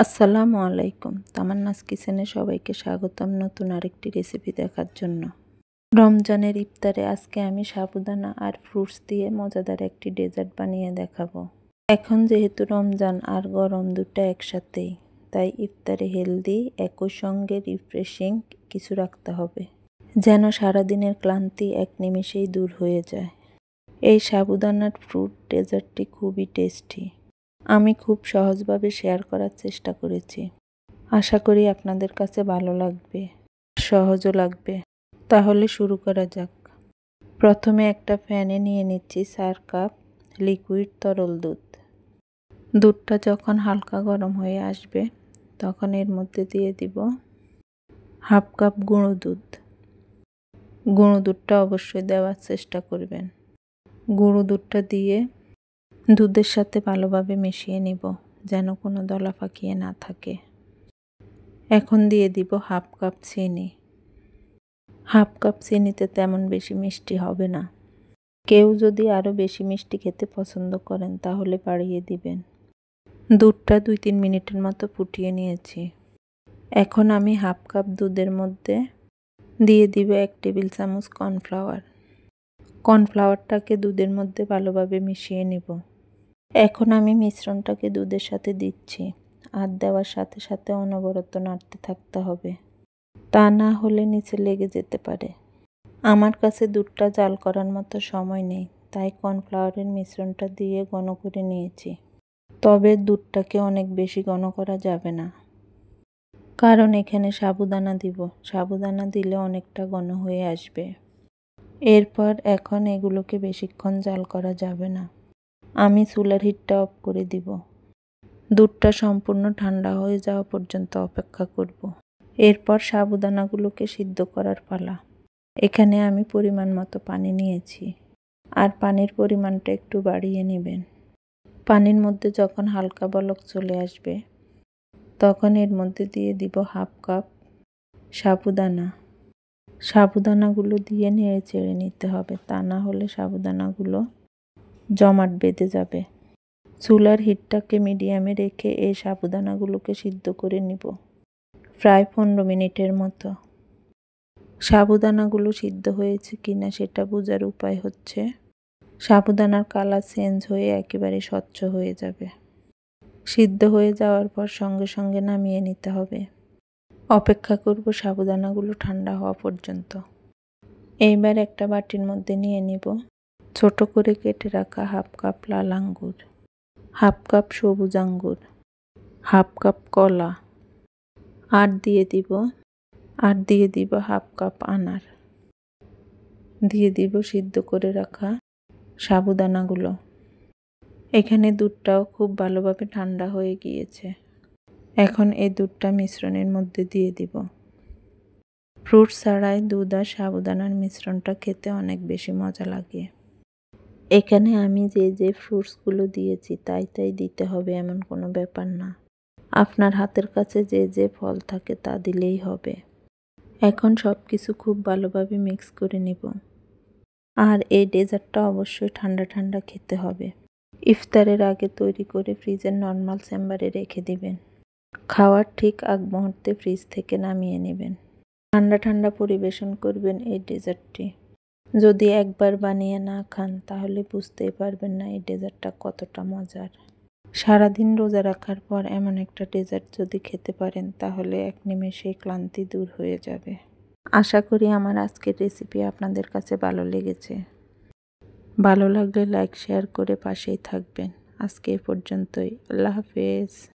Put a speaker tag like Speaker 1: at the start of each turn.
Speaker 1: আসসালামু আলাইকুম। তামান্নাস কিচেনে সবাইকে স্বাগতম নতুন আরেকটি রেসিপি দেখার জন্য। রমজানের ইফতারে আজকে আমি সাবুদানা আর ফ্রুটস দিয়ে মজাদার একটি ডেজার্ট বানিয়ে দেখাবো। এখন যেহেতু রমজান আর গরম দুটো একসাথেই, তাই ইফতারে হেলদি একই সঙ্গে রিফ্রেশিং কিছু রাখতে হবে, যেন সারাদিনের ক্লান্তি এক নিমেষেই দূর হয়ে যায়। এই সাবুদানার ফ্রুট ডেজার্টটি খুবই টেস্টি। আমি খুব সহজভাবে শেয়ার করার চেষ্টা করেছি। আশা করি আপনাদের কাছে ভালো লাগবে, সহজও লাগবে। তাহলে শুরু করা যাক। প্রথমে একটা প্যানে নিয়ে নিচ্ছি 4 কাপ লিকুইড তরল দুধ। দুধটা যখন হালকা গরম হয়ে আসবে তখন এর মধ্যে দিয়ে দিব হাফ কাপ গুঁড়ো দুধ। গুঁড়ো দুধটা অবশ্যই দেওয়ার চেষ্টা করবেন। গুঁড়ো দুধটা দিয়ে দুধের সাথে ভালোভাবে মিশিয়ে নিব, যেন কোনো দলা পাকিয়ে না থাকে। এখন দিয়ে দিব হাফ কাপ চিনি। হাফ কাপ চিনিতে তেমন বেশি মিষ্টি হবে না। কেউ যদি আরও বেশি মিষ্টি খেতে পছন্দ করেন তাহলে বাড়িয়ে দিবেন। দুধটা 2-3 মিনিটের মতো ফুটিয়ে নিয়েছি। এখন আমি হাফ কাপ দুধের মধ্যে দিয়ে দিব 1 টেবিল চামচ কর্নফ্লাওয়ার। কর্নফ্লাওয়ারটাকে দুধের মধ্যে ভালোভাবে মিশিয়ে নিব। এখন আমি মিশ্রণটাকে দুধের সাথে দিচ্ছি, আর দেওয়ার সাথে সাথে অনবরত নাড়তে থাকতে হবে, তা না হলে নিচে লেগে যেতে পারে। আমার কাছে দুধটা জাল করার মতো সময় নেই, তাই কর্নফ্লাওয়ারের মিশ্রণটা দিয়ে ঘন করে নিয়েছি। তবে দুধটাকে অনেক বেশি ঘন করা যাবে না, কারণ এখানে সাবুদানা দিব। সাবুদানা দিলে অনেকটা ঘন হয়ে আসবে। এরপর এখন এগুলোকে বেশিক্ষণ জাল করা যাবে না। আমি চুলার হিটটা অফ করে দিব। দুধটা সম্পূর্ণ ঠান্ডা হয়ে যাওয়া পর্যন্ত অপেক্ষা করব। এরপর সাবুদানাগুলোকে সিদ্ধ করার পালা। এখানে আমি পরিমাণ মতো পানি নিয়েছি, আর পানির পরিমাণটা একটু বাড়িয়ে নেবেন। পানির মধ্যে যখন হালকা বলক চলে আসবে তখন এর মধ্যে দিয়ে দিব হাফ কাপ সাবুদানা। সাবুদানাগুলো দিয়ে নেড়ে চেড়ে নিতে হবে, তা না হলে সাবুদানাগুলো জমাট বেঁধে যাবে। চুলার হিটটাকে মিডিয়ামে রেখে এই সাবুদানাগুলোকে সিদ্ধ করে নিব প্রায় 15 মিনিটের মতো। সাবুদানাগুলো সিদ্ধ হয়েছে কিনা সেটা বোঝার উপায় হচ্ছে সাবুদানার কালার চেঞ্জ হয়ে একেবারে স্বচ্ছ হয়ে যাবে। সিদ্ধ হয়ে যাওয়ার পর সঙ্গে সঙ্গে নামিয়ে নিতে হবে। অপেক্ষা করব সাবুদানাগুলো ঠান্ডা হওয়া পর্যন্ত। এইবার একটা বাটির মধ্যে নিয়ে নিব ছোট করে কেটে রাখা হাফ কাপ লাল আঙ্গুর, হাফ কাপ সবুজ আঙ্গুর, হাফ কাপ কলা, আর দিয়ে দিব হাফ কাপ আনার। দিয়ে দিব সিদ্ধ করে রাখা সাবুদানাগুলো। এখানে দুধটাও খুব ভালোভাবে ঠান্ডা হয়ে গিয়েছে। এখন এই দুধটা মিশ্রণের মধ্যে দিয়ে দিব। ফ্রুট ছাড়াই দুধ আর সাবুদানার মিশ্রণটা খেতে অনেক বেশি মজা লাগে। এখানে আমি যে ফ্রুটসগুলো দিয়েছি তাই দিতে হবে এমন কোনো ব্যাপার না। আপনার হাতের কাছে যে ফল থাকে তা দিলেই হবে। এখন সব কিছু খুব ভালোভাবে মিক্স করে নিব। আর এই ডেজার্টটা অবশ্যই ঠান্ডা ঠান্ডা খেতে হবে। ইফতারের আগে তৈরি করে ফ্রিজের নর্মাল চেম্বারে রেখে দিবেন। খাওয়ার ঠিক আগ মুহূর্তে ফ্রিজ থেকে নামিয়ে নেবেন। ঠান্ডা ঠান্ডা পরিবেশন করবেন এই ডেজার্টটি। যদি একবার বানিয়ে না খান তাহলে বুঝতেই পারবেন না এই ডেজার্টটা কতটা মজার। সারাদিন রোজা রাখার পর এমন একটা ডেজার্ট যদি খেতে পারেন তাহলে এক নিমেষেই ক্লান্তি দূর হয়ে যাবে। আশা করি আমার আজকের রেসিপি আপনাদের কাছে ভালো লেগেছে। ভালো লাগলে লাইক শেয়ার করে পাশেই থাকবেন। আজকে এ পর্যন্তই। আল্লাহ হাফেজ।